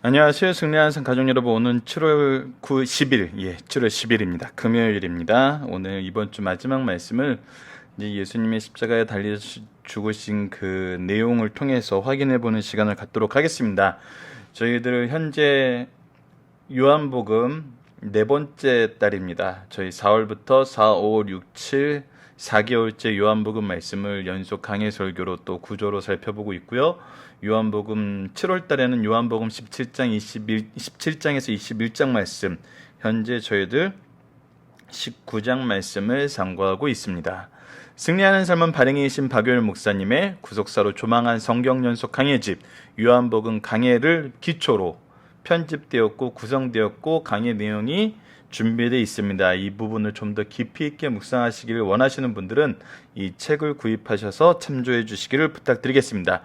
안녕하세요. 승리하는 산 가족 여러분. 오늘 7월 10일, 7월 10일입니다. 금요일입니다. 오늘 이번 주 마지막 말씀을 이제 예수님의 십자가에 달려 죽으신 그 내용을 통해서 확인해 보는 시간을 갖도록 하겠습니다. 저희들 현재 요한복음 네 번째 달입니다. 저희 4월부터 4, 5, 6, 7 4개월째 요한복음 말씀을 연속 강해 설교로 또 구조로 살펴보고 있고요. 요한복음 7월 달에는 요한복음 17장에서 21장 말씀, 현재 저희들 19장 말씀을 상고하고 있습니다. 승리하는 삶은 발행이신 박효일 목사님의 구속사로 조망한 성경 연속 강해집 요한복음 강해를 기초로 편집되었고 구성되었고 강해 내용이 준비되어 있습니다. 이 부분을 좀 더 깊이 있게 묵상하시기를 원하시는 분들은 이 책을 구입하셔서 참조해 주시기를 부탁드리겠습니다.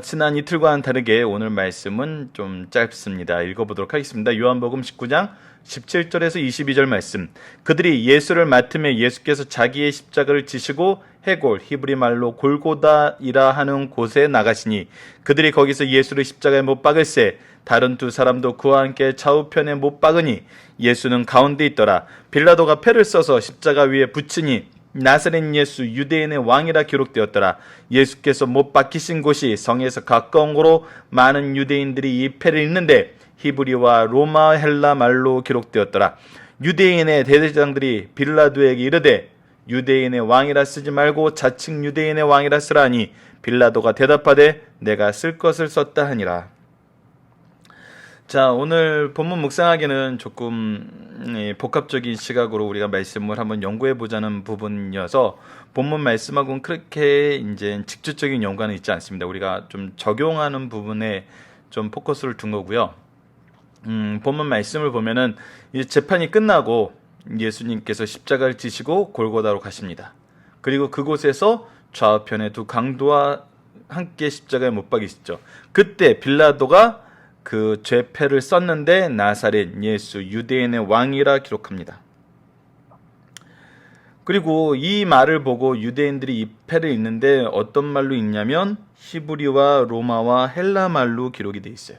지난 이틀과는 다르게 오늘 말씀은 좀 짧습니다. 읽어보도록 하겠습니다. 요한복음 19장 17절에서 22절 말씀. 그들이 예수를 맡으며 예수께서 자기의 십자가를 지시고 해골, 히브리 말로 골고다이라 하는 곳에 나가시니 그들이 거기서 예수를 십자가에 못 박을새 다른 두 사람도 그와 함께 좌우편에 못 박으니 예수는 가운데 있더라. 빌라도가 패를 써서 십자가 위에 붙이니 나사렛 예수 유대인의 왕이라 기록되었더라. 예수께서 못 박히신 곳이 성에서 가까운 곳으로 많은 유대인들이 이 패를 읽는데 히브리와 로마 헬라 말로 기록되었더라. 유대인의 대제사장들이 빌라도에게 이르되 유대인의 왕이라 쓰지 말고 자칭 유대인의 왕이라 쓰라니 빌라도가 대답하되 내가 쓸 것을 썼다 하니라. 자, 오늘 본문 묵상하기는 조금 복합적인 시각으로 우리가 말씀을 한번 연구해 보자는 부분이어서 본문 말씀하고는 그렇게 이제 직접적인 연관은 있지 않습니다. 우리가 좀 적용하는 부분에 좀 포커스를 둔 거고요. 본문 말씀을 보면은 이제 재판이 끝나고 예수님께서 십자가를 지시고 골고다로 가십니다. 그리고 그곳에서 좌우편에 두 강도와 함께 십자가에 못 박이시죠. 그때 빌라도가 그 죄패를 썼는데 나사렛 예수 유대인의 왕이라 기록합니다. 그리고 이 말을 보고 유대인들이 이 패를 읽는데 어떤 말로 읽냐면 히브리와 로마와 헬라 말로 기록이 되어 있어요.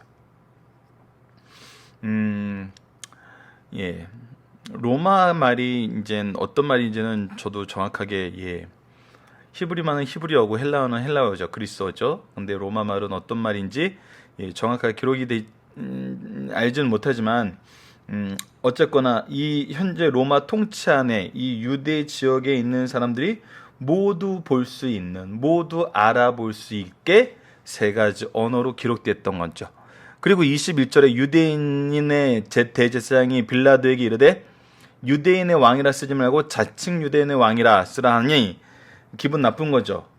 로마 말이 이제 어떤 말인지는 저도 정확하게 히브리말은 히브리어고 헬라어는 헬라어죠. 그리스어죠. 근데 로마 말은 어떤 말인지 정확하게 기록이 알지는 못하지만 어쨌거나 이 현재 로마 통치 안에 이 유대 지역에 있는 사람들이 모두 볼 수 있는, 모두 알아볼 수 있게 세 가지 언어로 기록됐던 거죠. 그리고 21절에 유대인의 대제사장이 빌라도에게 이르되 유대인의 왕이라 쓰지 말고 자칭 유대인의 왕이라 쓰라 하니 기분 나쁜 거죠.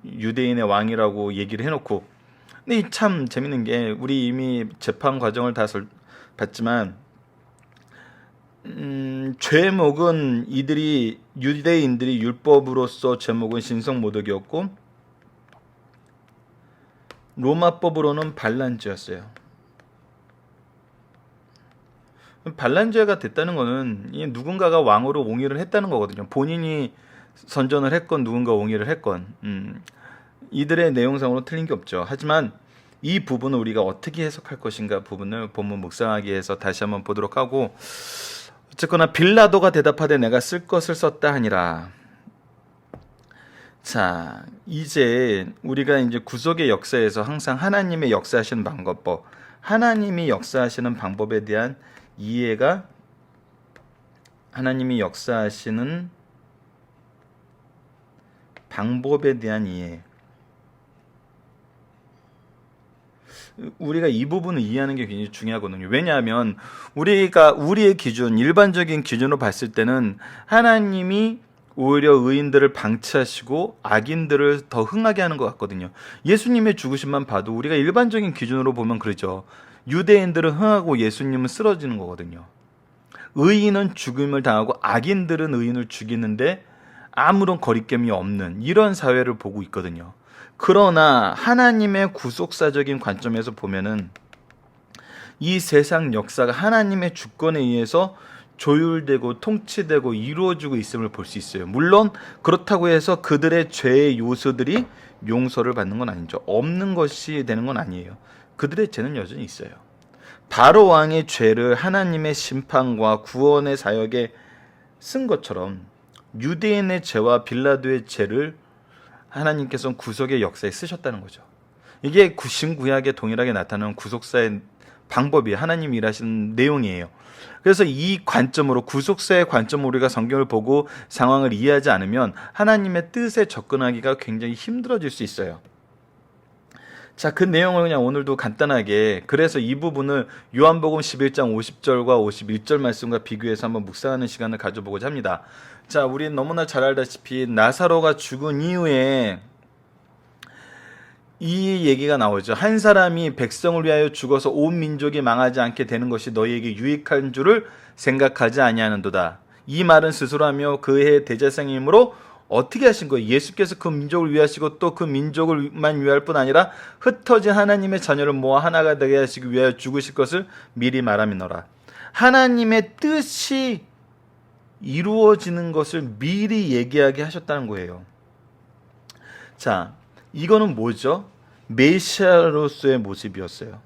유대인의 왕이라고 얘기를 해놓고. 근데 참 재밌는 게 우리 이미 재판 과정을 다 봤지만 죄목은 유대인들이 율법으로서 죄목은 신성모독이었고 로마법으로는 반란죄였어요. 반란죄가 됐다는 거는 누군가가 왕으로 옹의를 했다는 거거든요. 본인이 선전을 했건 누군가 옹의를 했건 이들의 내용상으로 틀린 게 없죠. 하지만 이 부분을 우리가 어떻게 해석할 것인가 부분을 본문 묵상하기 위해서 다시 한번 보도록 하고, 어쨌거나 빌라도가 대답하되 내가 쓸 것을 썼다 하니라. 자, 이제 우리가 이제 구속의 역사에서 항상 하나님의 역사하시는 방법, 하나님이 역사하시는 방법에 대한 이해가, 하나님이 역사하시는 방법에 대한 이해, 우리가 이 부분을 이해하는 게 굉장히 중요하거든요. 왜냐하면 우리가 우리의 기준, 일반적인 기준으로 봤을 때는 하나님이 오히려 의인들을 방치하시고 악인들을 더 흥하게 하는 것 같거든요. 예수님의 죽으심만 봐도 우리가 일반적인 기준으로 보면 그러죠. 유대인들은 흥하고 예수님은 쓰러지는 거거든요. 의인은 죽음을 당하고 악인들은 의인을 죽이는데 아무런 거리낌이 없는 이런 사회를 보고 있거든요. 그러나 하나님의 구속사적인 관점에서 보면은 이 세상 역사가 하나님의 주권에 의해서 조율되고 통치되고 이루어지고 있음을 볼 수 있어요. 물론 그렇다고 해서 그들의 죄의 요소들이 용서를 받는 건 아니죠. 없는 것이 되는 건 아니에요. 그들의 죄는 여전히 있어요. 바로 왕의 죄를 하나님의 심판과 구원의 사역에 쓴 것처럼 유대인의 죄와 빌라도의 죄를 하나님께서는 구속의 역사에 쓰셨다는 거죠. 이게 신구약에 동일하게 나타나는 구속사의 방법이 하나님이 일하시는 내용이에요. 그래서 이 관점으로, 구속사의 관점으로 우리가 성경을 보고 상황을 이해하지 않으면 하나님의 뜻에 접근하기가 굉장히 힘들어질 수 있어요. 자, 그 내용을 그냥 오늘도 간단하게, 그래서 이 부분을 요한복음 11장 50절과 51절 말씀과 비교해서 한번 묵상하는 시간을 가져보고자 합니다. 자, 우리는 너무나 잘 알다시피 나사로가 죽은 이후에 이 얘기가 나오죠. 한 사람이 백성을 위하여 죽어서 온 민족이 망하지 않게 되는 것이 너희에게 유익한 줄을 생각하지 아니하는도다. 이 말은 스스로 하며 그의 대제사장이므로 어떻게 하신 거예요? 예수께서 그 민족을 위하시고 또 그 민족을만 위할 뿐 아니라 흩어진 하나님의 자녀를 모아 하나가 되게 하시기 위하여 죽으실 것을 미리 말함이노라. 하나님의 뜻이 이루어지는 것을 미리 얘기하게 하셨다는 거예요. 자, 이거는 뭐죠? 메시아로서의 모습이었어요.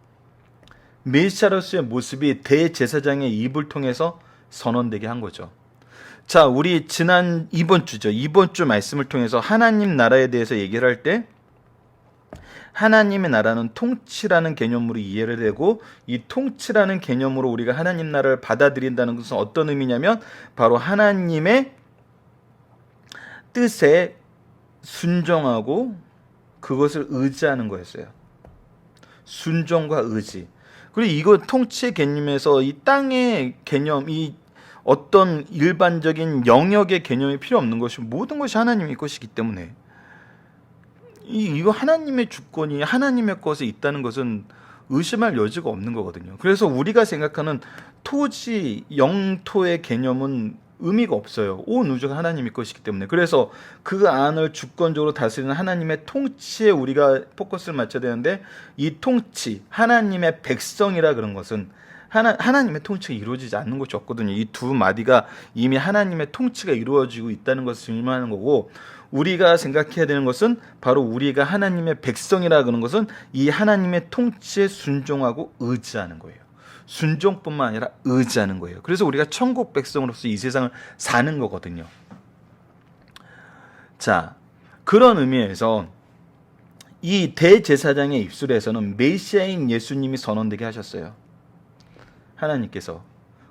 메시아로서의 모습이 대제사장의 입을 통해서 선언되게 한 거죠. 자, 우리 이번 주 말씀을 통해서 하나님 나라에 대해서 얘기를 할 때 하나님의 나라는 통치라는 개념으로 이해를 되고, 이 통치라는 개념으로 우리가 하나님 나라를 받아들인다는 것은 어떤 의미냐면 바로 하나님의 뜻에 순종하고 그것을 의지하는 거였어요. 순종과 의지. 그리고 이거 통치의 개념에서 이 땅의 개념, 이 어떤 일반적인 영역의 개념이 필요 없는 것이, 모든 것이 하나님의 것이기 때문에 이거 하나님의 주권이 하나님의 것에 있다는 것은 의심할 여지가 없는 거거든요. 그래서 우리가 생각하는 토지, 영토의 개념은 의미가 없어요. 온 우주가 하나님의 것이기 때문에. 그래서 그 안을 주권적으로 다스리는 하나님의 통치에 우리가 포커스를 맞춰야 되는데, 이 통치, 하나님의 백성이라 그런 것은 하나님의 통치가 이루어지지 않는 것이 없거든요. 이 두 마디가 이미 하나님의 통치가 이루어지고 있다는 것을 증명하는 거고, 우리가 생각해야 되는 것은 바로 우리가 하나님의 백성이라 그런 것은 이 하나님의 통치에 순종하고 의지하는 거예요. 순종뿐만 아니라 의지하는 거예요. 그래서 우리가 천국 백성으로서 이 세상을 사는 거거든요. 자, 그런 의미에서 이 대제사장의 입술에서는 메시아인 예수님이 선언되게 하셨어요. 하나님께서.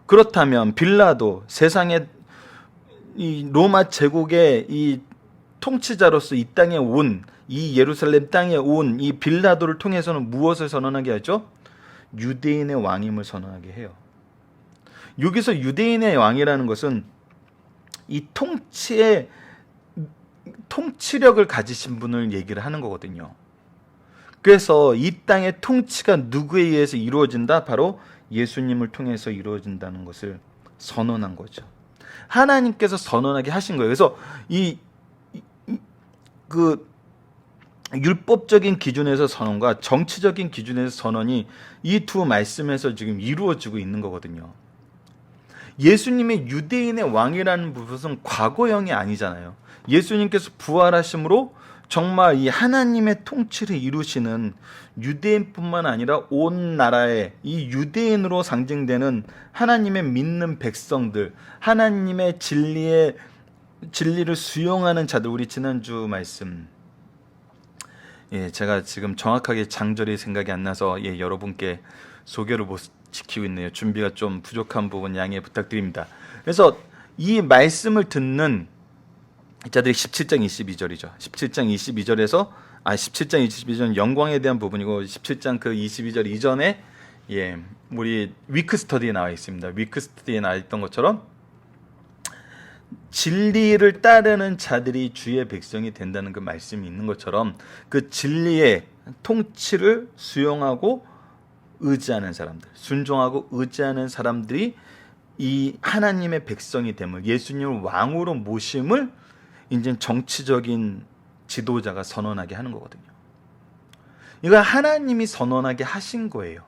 그렇다면 빌라도, 세상의 이 로마 제국의 이 통치자로서 이 땅에 온, 이 예루살렘 땅에 온 이 빌라도를 통해서는 무엇을 선언하게 하죠? 유대인의 왕임을 선언하게 해요. 여기서 유대인의 왕이라는 것은 이 통치력을 가지신 분을 얘기를 하는 거거든요. 그래서 이 땅의 통치가 누구에 의해서 이루어진다? 바로 예수님을 통해서 이루어진다는 것을 선언한 거죠. 하나님께서 선언하게 하신 거예요. 그래서 그 율법적인 기준에서 선언과 정치적인 기준에서 선언이 이 두 말씀에서 지금 이루어지고 있는 거거든요. 예수님의 유대인의 왕이라는 것은 과거형이 아니잖아요. 예수님께서 부활하심으로 정말 이 하나님의 통치를 이루시는, 유대인뿐만 아니라 온 나라의 이 유대인으로 상징되는 하나님의 믿는 백성들, 하나님의 진리를 수용하는 자들. 우리 지난주 말씀, 제가 지금 정확하게 장절이 생각이 안 나서 여러분께 소개를 못 지키고 있네요. 준비가 좀 부족한 부분 양해 부탁드립니다. 그래서 이 말씀을 듣는 자들이 17장 22절이죠. 17장 22절에서 17장 22절은 영광에 대한 부분이고, 17장 그 22절 이전에 우리 위크 스터디에 나와 있습니다. 위크 스터디에 나와 있던 것처럼 진리를 따르는 자들이 주의 백성이 된다는 그 말씀이 있는 것처럼, 그 진리의 통치를 수용하고 의지하는 사람들, 순종하고 의지하는 사람들이 이 하나님의 백성이 됨을, 예수님을 왕으로 모심을 이제 정치적인 지도자가 선언하게 하는 거거든요. 이거 하나님이 선언하게 하신 거예요.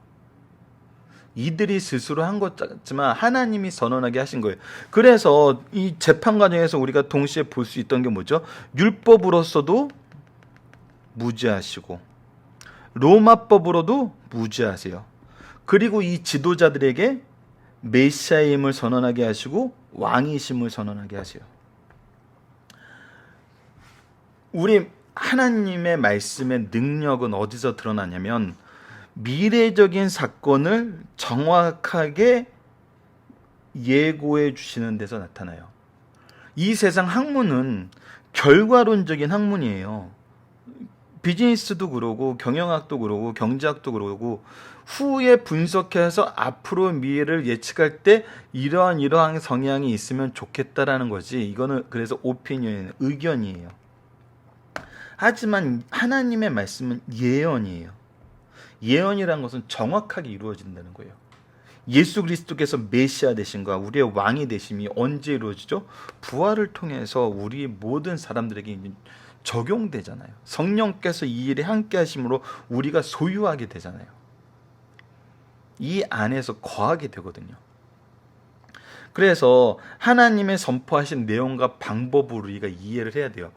이들이 스스로 한 것 같지만 하나님이 선언하게 하신 거예요. 그래서 이 재판 과정에서 우리가 동시에 볼 수 있던 게 뭐죠? 율법으로서도 무죄하시고 로마법으로도 무죄하세요. 그리고 이 지도자들에게 메시아임을 선언하게 하시고 왕이심을 선언하게 하세요. 우리 하나님의 말씀의 능력은 어디서 드러나냐면 미래적인 사건을 정확하게 예고해 주시는 데서 나타나요. 이 세상 학문은 결과론적인 학문이에요. 비즈니스도 그러고 경영학도 그러고 경제학도 그러고 후에 분석해서 앞으로 미래를 예측할 때 이러한 성향이 있으면 좋겠다라는 거지. 이거는 그래서 오피니언, 의견이에요. 하지만 하나님의 말씀은 예언이에요. 예언이라는 것은 정확하게 이루어진다는 거예요. 예수 그리스도께서 메시아 되심과 우리의 왕이 되심이 언제 이루어지죠? 부활을 통해서 우리 모든 사람들에게 적용되잖아요. 성령께서 이 일에 함께 하심으로 우리가 소유하게 되잖아요. 이 안에서 거하게 되거든요. 그래서 하나님의 선포하신 내용과 방법을 우리가 이해를 해야 돼요.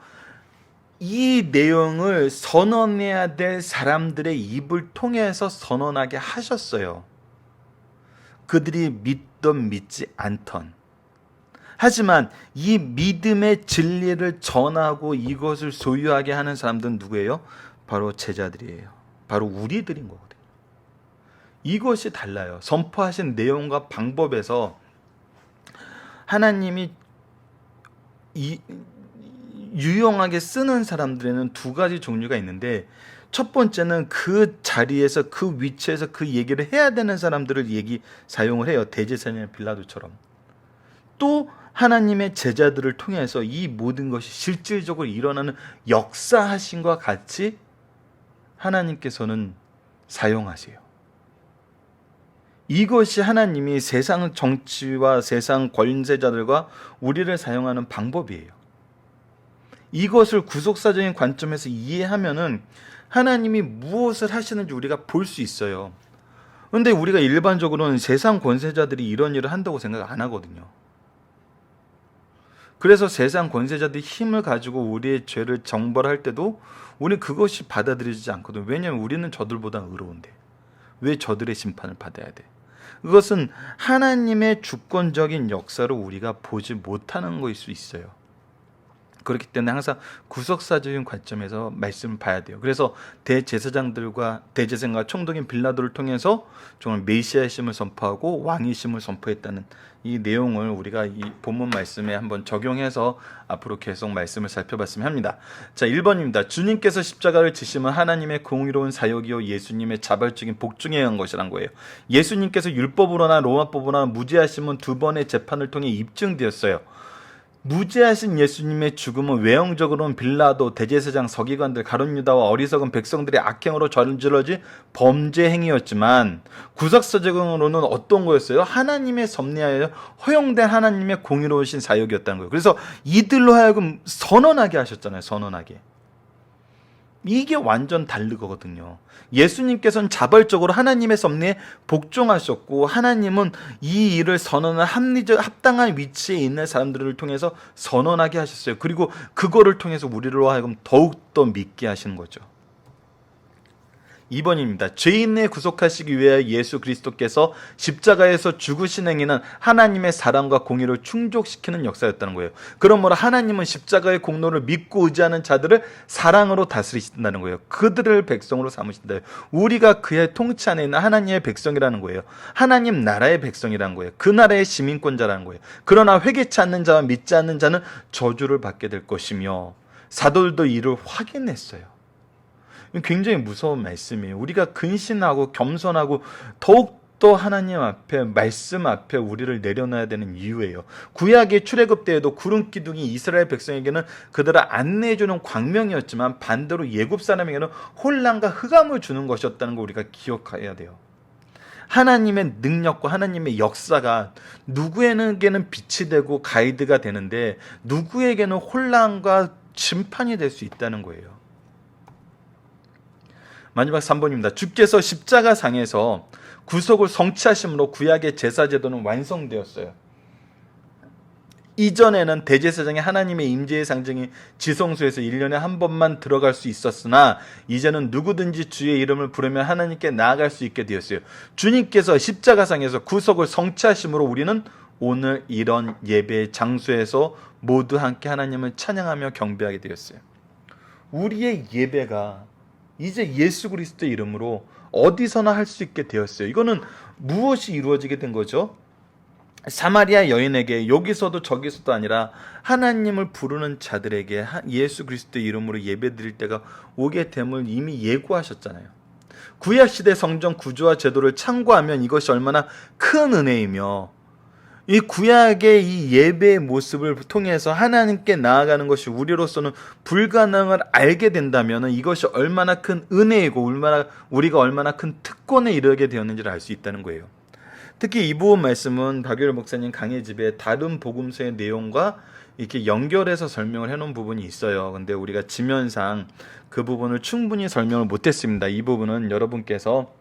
이 내용을 선언해야 될 사람들의 입을 통해서 선언하게 하셨어요. 그들이 믿던 믿지 않던. 하지만 이 믿음의 진리를 전하고 이것을 소유하게 하는 사람들은 누구예요? 바로 제자들이에요. 바로 우리들인 거거든요. 이것이 달라요. 선포하신 내용과 방법에서 하나님이 유용하게 쓰는 사람들에는 두 가지 종류가 있는데, 첫 번째는 그 자리에서 그 위치에서 그 얘기를 해야 되는 사람들을 사용을 해요. 대제사장 빌라도처럼. 또 하나님의 제자들을 통해서 이 모든 것이 실질적으로 일어나는 역사하심과 같이 하나님께서는 사용하세요. 이것이 하나님이 세상 정치와 세상 권세자들과 우리를 사용하는 방법이에요. 이것을 구속사적인 관점에서 이해하면은 하나님이 무엇을 하시는지 우리가 볼 수 있어요. 그런데 우리가 일반적으로는 세상 권세자들이 이런 일을 한다고 생각 안 하거든요. 그래서 세상 권세자들이 힘을 가지고 우리의 죄를 정벌할 때도 우리는 그것이 받아들여지지 않거든요. 왜냐하면 우리는 저들보다 의로운데 왜 저들의 심판을 받아야 돼? 그것은 하나님의 주권적인 역사를 우리가 보지 못하는 것일 수 있어요. 그렇기 때문에 항상 구속사적인 관점에서 말씀을 봐야 돼요. 그래서 대제사장과 총독인 빌라도를 통해서 정말 메시아심을 선포하고 왕이심을 선포했다는 이 내용을 우리가 이 본문 말씀에 한번 적용해서 앞으로 계속 말씀을 살펴봤으면 합니다. 자, 1번입니다. 주님께서 십자가를 지심은 하나님의 공의로운 사역이요 예수님의 자발적인 복종에 의한 것이란 거예요. 예수님께서 율법으로나 로마법으로나 무죄하심은 두 번의 재판을 통해 입증되었어요. 무죄하신 예수님의 죽음은 외형적으로는 빌라도, 대제사장, 서기관들, 가룟 유다와 어리석은 백성들의 악행으로 저질러진 범죄 행위였지만 구속사적으로는 어떤 거였어요? 하나님의 섭리하여 허용된 하나님의 공의로우신 사역이었다는 거예요. 그래서 이들로 하여금 선언하게 하셨잖아요. 선언하게. 이게 완전 다르거든요. 예수님께서는 자발적으로 하나님의 섭리에 복종하셨고, 하나님은 이 일을 선언한 합당한 위치에 있는 사람들을 통해서 선언하게 하셨어요. 그리고 그거를 통해서 우리로 하여금 더욱더 믿게 하시는 거죠. 2번입니다. 죄인을 구속하시기 위해 예수 그리스도께서 십자가에서 죽으신 행위는 하나님의 사랑과 공의를 충족시키는 역사였다는 거예요. 그러므로 하나님은 십자가의 공로를 믿고 의지하는 자들을 사랑으로 다스리신다는 거예요. 그들을 백성으로 삼으신다. 우리가 그의 통치 안에 있는 하나님의 백성이라는 거예요. 하나님 나라의 백성이라는 거예요. 그 나라의 시민권자라는 거예요. 그러나 회개치 않는 자와 믿지 않는 자는 저주를 받게 될 것이며, 사도들도 이를 확인했어요. 굉장히 무서운 말씀이에요. 우리가 근신하고 겸손하고 더욱더 하나님 앞에, 말씀 앞에 우리를 내려놔야 되는 이유예요. 구약의 출애굽 때에도 구름 기둥이 이스라엘 백성에게는 그들을 안내해주는 광명이었지만 반대로 예굽 사람에게는 혼란과 흑암을 주는 것이었다는 걸 우리가 기억해야 돼요. 하나님의 능력과 하나님의 역사가 누구에게는 빛이 되고 가이드가 되는데 누구에게는 혼란과 심판이 될 수 있다는 거예요. 마지막 3번입니다. 주께서 십자가상에서 구속을 성취하심으로 구약의 제사제도는 완성되었어요. 이전에는 대제사장이 하나님의 임재의 상징인 지성소에서 1년에 한 번만 들어갈 수 있었으나 이제는 누구든지 주의 이름을 부르면 하나님께 나아갈 수 있게 되었어요. 주님께서 십자가상에서 구속을 성취하심으로 우리는 오늘 이런 예배 장소에서 모두 함께 하나님을 찬양하며 경배하게 되었어요. 우리의 예배가 이제 예수 그리스도의 이름으로 어디서나 할 수 있게 되었어요. 이거는 무엇이 이루어지게 된 거죠? 사마리아 여인에게 여기서도 저기서도 아니라 하나님을 부르는 자들에게 예수 그리스도의 이름으로 예배드릴 때가 오게 됨을 이미 예고하셨잖아요. 구약시대 성전 구조와 제도를 참고하면 이것이 얼마나 큰 은혜이며 이 구약의 이 예배의 모습을 통해서 하나님께 나아가는 것이 우리로서는 불가능을 알게 된다면 이것이 얼마나 큰 은혜이고 우리가 얼마나 큰 특권에 이르게 되었는지를 알 수 있다는 거예요. 특히 이 부분 말씀은 박유열 목사님 강의 집에 다른 복음서의 내용과 이렇게 연결해서 설명을 해놓은 부분이 있어요. 근데 우리가 지면상 그 부분을 충분히 설명을 못했습니다. 이 부분은 여러분께서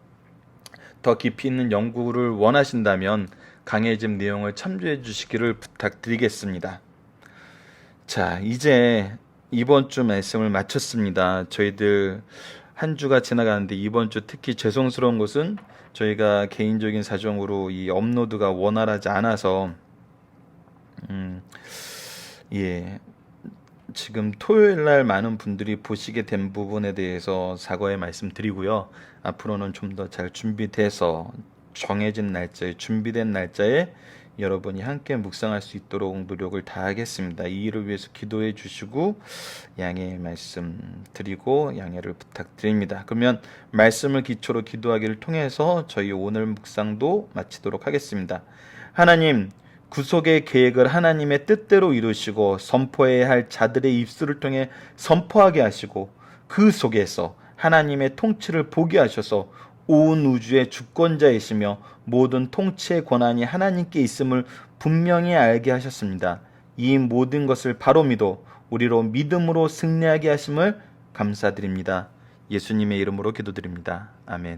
더 깊이 있는 연구를 원하신다면 강의 집 내용을 참조해 주시기를 부탁드리겠습니다. 자, 이제 이번 주 말씀을 마쳤습니다. 저희들 한 주가 지나가는데 이번 주 특히 죄송스러운 것은 저희가 개인적인 사정으로 이 업로드가 원활하지 않아서 지금 토요일 날 많은 분들이 보시게 된 부분에 대해서 사과의 말씀드리고요. 앞으로는 좀 더 잘 준비돼서 정해진 날짜에 준비된 날짜에 여러분이 함께 묵상할 수 있도록 노력을 다하겠습니다. 이 일을 위해서 기도해 주시고 양해의 말씀 드리고 양해를 부탁드립니다. 그러면 말씀을 기초로 기도하기를 통해서 저희 오늘 묵상도 마치도록 하겠습니다. 하나님, 구속의 계획을 하나님의 뜻대로 이루시고 선포해야 할 자들의 입술을 통해 선포하게 하시고 그 속에서 하나님의 통치를 보게 하셔서 온 우주의 주권자이시며 모든 통치의 권한이 하나님께 있음을 분명히 알게 하셨습니다. 이 모든 것을 바로 믿어 우리로 믿음으로 승리하게 하심을 감사드립니다. 예수님의 이름으로 기도드립니다. 아멘.